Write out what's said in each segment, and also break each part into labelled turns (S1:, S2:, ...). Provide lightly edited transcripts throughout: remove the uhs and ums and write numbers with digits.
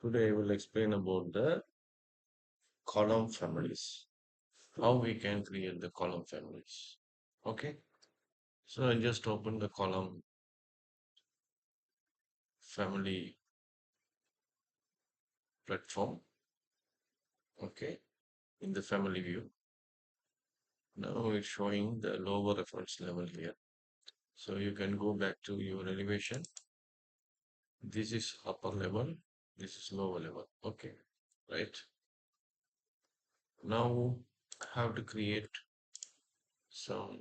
S1: Today I will explain about the column families, how we can create the column families. Okay, so I just open the column family platform. Okay, in the family view. Now it's showing the lower reference level here. So you can go back to your elevation. This is upper level, this is lower level. Okay, right. Now I have to create some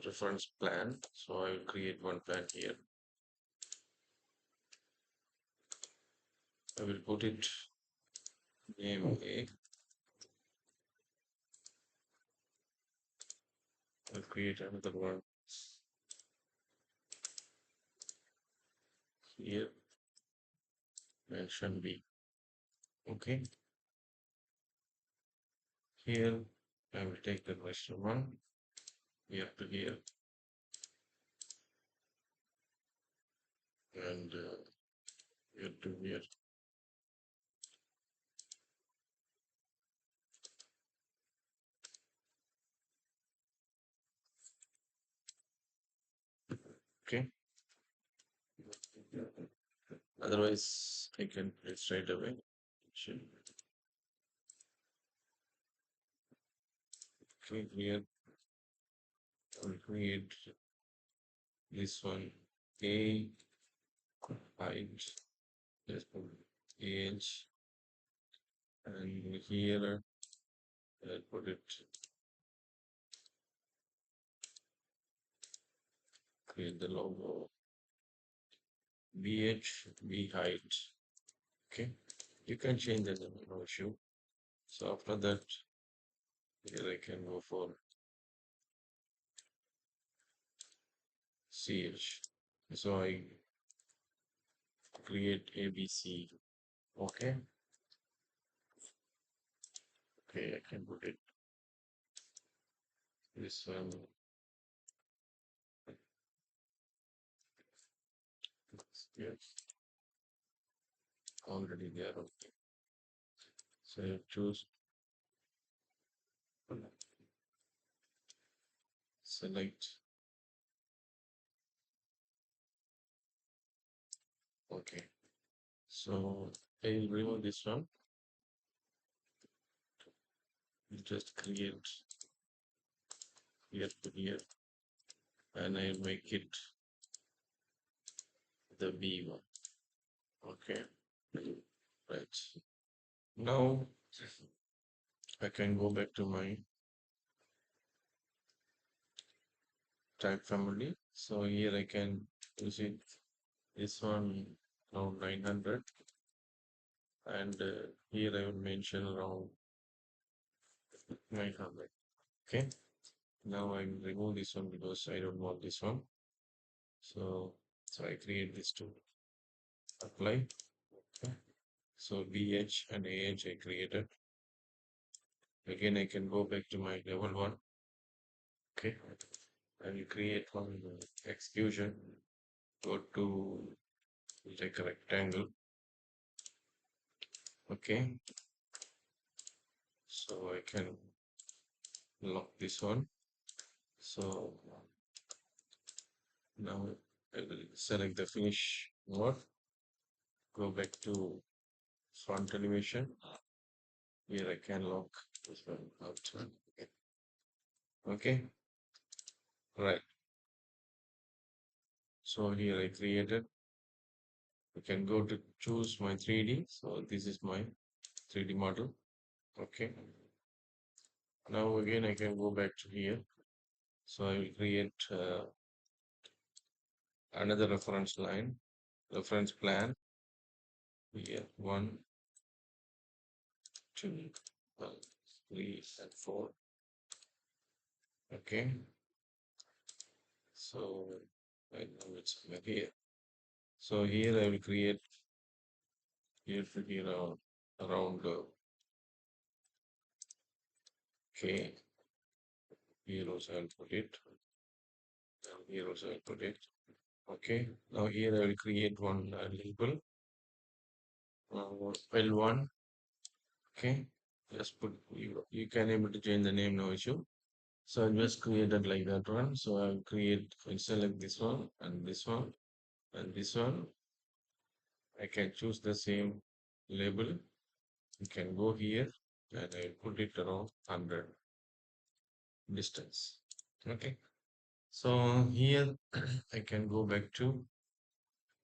S1: reference plan. So I will create one plan here. I will put it name A. I'll create another one here, mention B. Okay, here I will take the question one here to here and here to here. Okay, otherwise I can put it straight away. Should click here. I will create this one A height, let's put age, and here I'll put it create the logo B height. Okay, you can change the name, no issue. So after that, here I can go for CH. So I create ABC. Okay, okay, I can put it this one. Yes, already there. Okay, so I choose select. Okay, so I will remove this one. Just create here to here, and I'll make it the B one. Okay, right. Now I can go back to my type family. So here I can use it. This one around 900, and here I will mention around 900. Okay. Now I will remove this one because I don't want this one. So I create this to apply. Okay. So BH and AH I created. Again, I can go back to my level one. Okay. I will create one execution. Go to like a rectangle. Okay. So I can lock this one. So now I will select the finish mode. Go back to front elevation. Here I can lock this one out. Okay. Okay. Right. So here I created. You can go to choose my 3D. So this is my 3D model. Okay. Now again I can go back to here. So I will create another reference line, reference plan. Here 1, 2, 3, and 4. Okay. So right now it's somewhere here. So here I will create here to here around K. Here also I'll put it. And here also I'll put it. Okay, now here I will create one label, L1. Okay, just put you can able to change the name, no issue. So I just created like that one. So I'll select this one and this one and this one. I can choose the same label. You can go here and I put it around 100 distance. Okay. So here I can go back to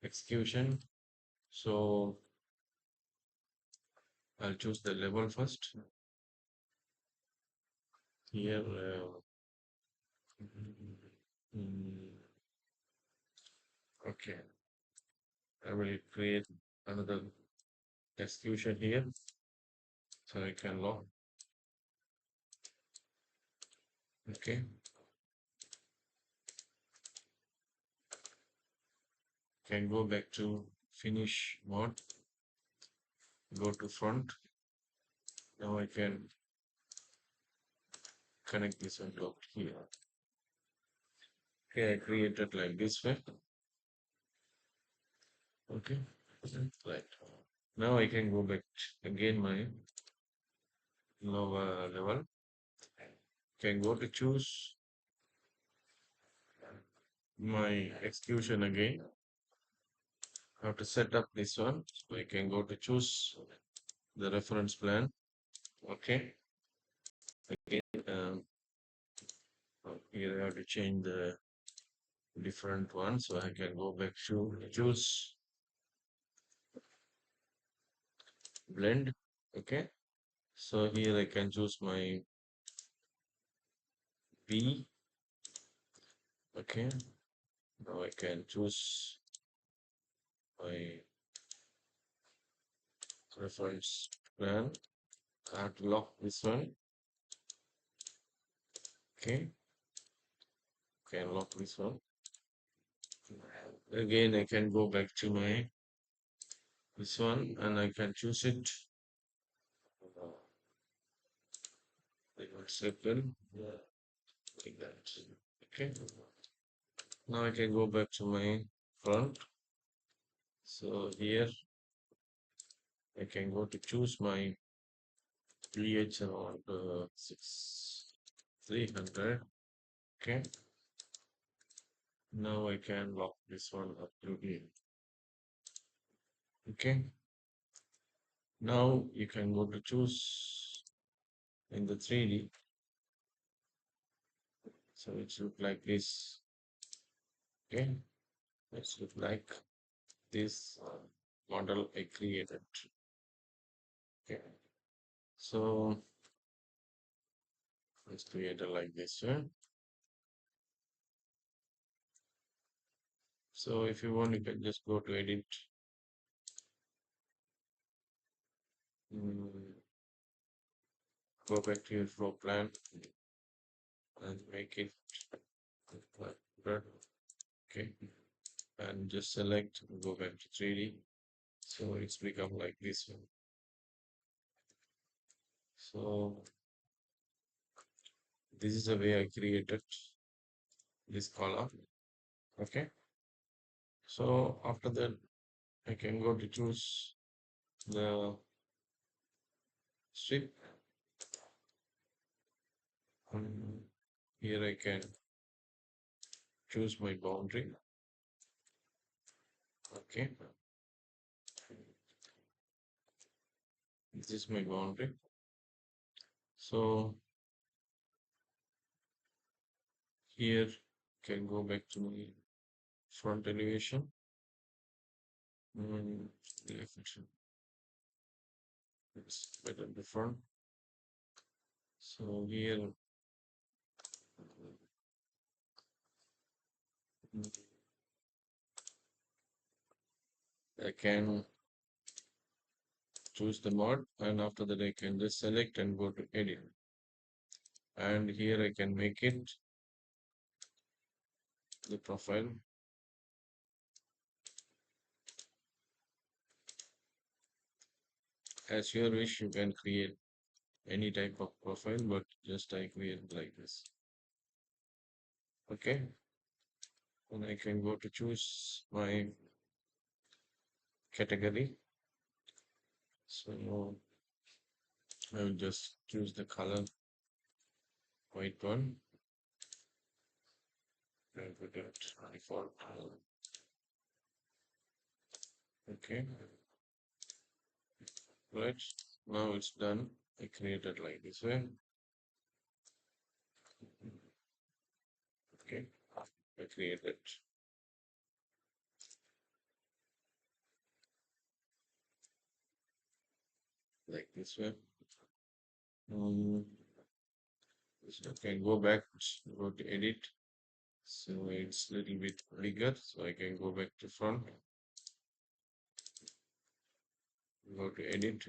S1: execution. So I'll choose the level first. Here, mm, okay, I will create another execution here. So I can lock. Okay, can go back to finish mode, go to front. Now I can connect this one to here. Okay, I created like this way. Okay, right. Now I can go back again my lower level. Can go to choose my execution again. I have to set up this one. So I can go to choose the reference plan. Okay. Again, here I have to change the different one. So I can go back to choose blend. Okay. So here I can choose my B. Okay. Now I can choose my reference plan. I have to lock this one. Okay. Can lock this one. Again, I can go back to my this one and I can choose it. Like circle like that. Okay. Now I can go back to my front. So here I can go to choose my pH around 300. Okay. Now I can lock this one up to here. Okay. Now you can go to choose in the 3D. So it look like this. Okay. Let's look like this model I created. Okay. So let's create it like this. Yeah? So if you want, you can just go to edit, mm, go back to your floor plan and make it like that. Okay, and just select, go back to 3D. So it's become like this one. So this is the way I created this column. Okay, so after that, I can go to choose the strip. Here I can choose my boundary. Okay, this is my boundary. So here can go back to my front elevation. The elevation is better the front. So here I can choose the mod, and after that I can just select and go to edit. And here I can make it the profile. As your wish, you can create any type of profile, but just I create like this. Okay. and I can go to choose my category. So I will just choose the color white one and put it default. Okay, right. Now it's done. I created like this way. Okay, I created like this way. Um, so I can go back, go to edit. So it's a little bit bigger. So I can go back to front, go to edit.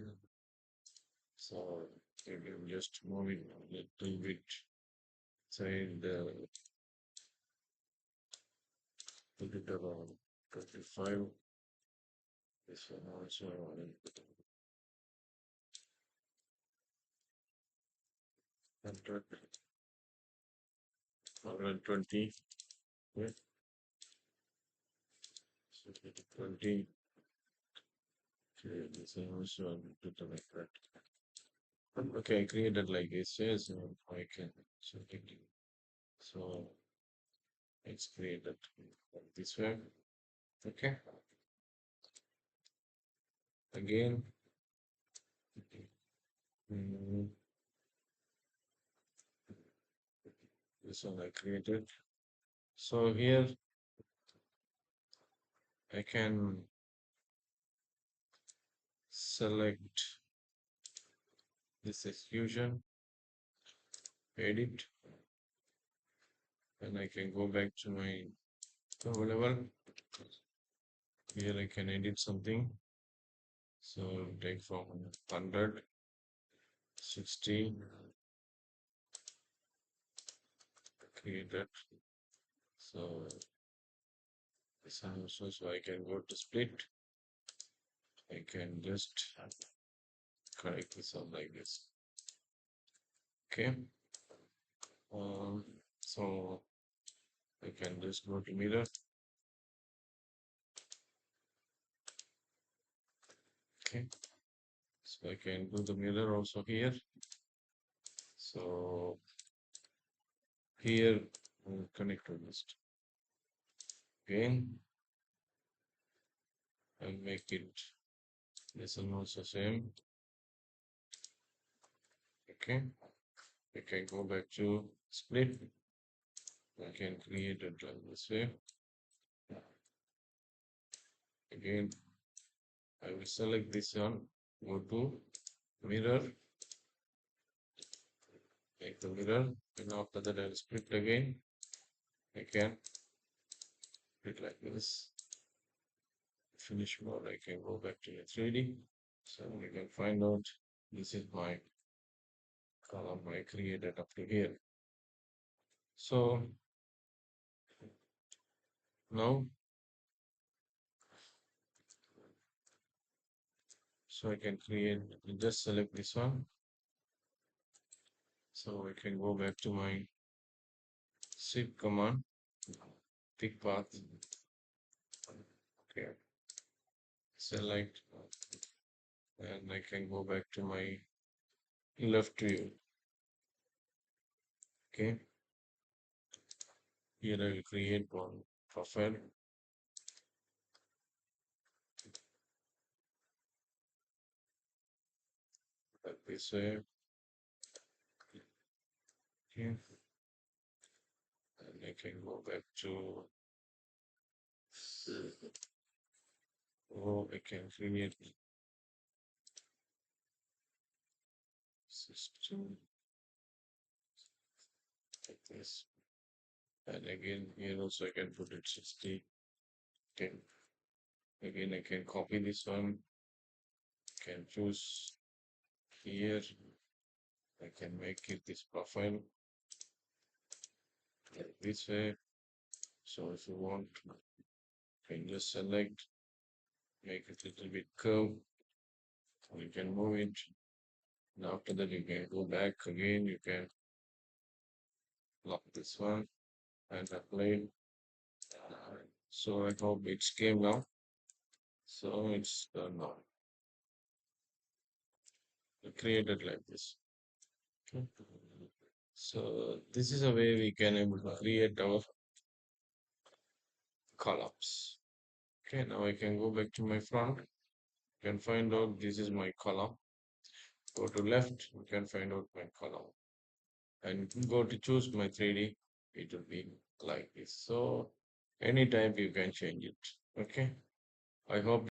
S1: So you can just move it a little bit. Say the put it around 25. This one also around 100, 120. Yeah, so 20. Okay, this one also put it like that. Okay, I created like this. Yes, so I can select it. So it's created like this way. Okay, again. mm, This one I created. So here I can select this extrusion, edit, and I can go back to my available. Here I can edit something. So take from 100, 60, create that. So this one also, so I can go to split. I can just correct this one like this. Okay. So I can just go to mirror. Okay. So I can do the mirror also here. So here connect to list again and make it this one also same. Okay, I can go back to split. I can create it like this way. Again, I will select this one, go to mirror, make the mirror, and after that I will split again. I can split like this. Finish mode, I can go back to the 3D. So we can find out this is my column I created up to here. So now, so I can create, just select this one. So I can go back to my shift command, pick path, okay, select, and I can go back to my left view. Okay, here I will create one profile. Like this way. Okay, and I can go back to, oh, I can create system like this. And again, here also I can put it 60. Okay, again, I can copy this one, can choose here. I can make it this profile like this way. So if you want, you can just select, make it a little bit curved. You can move it. And after that, you can go back again. You can lock this one and apply. So I hope it's came now. So it's now created like this. Okay. So this is a way we can able to create our columns. Okay, now I can go back to my front. You can find out this is my column. Go to left, you can find out my column. And go to choose my 3D, it will be like this. So anytime you can change it. Okay. I hope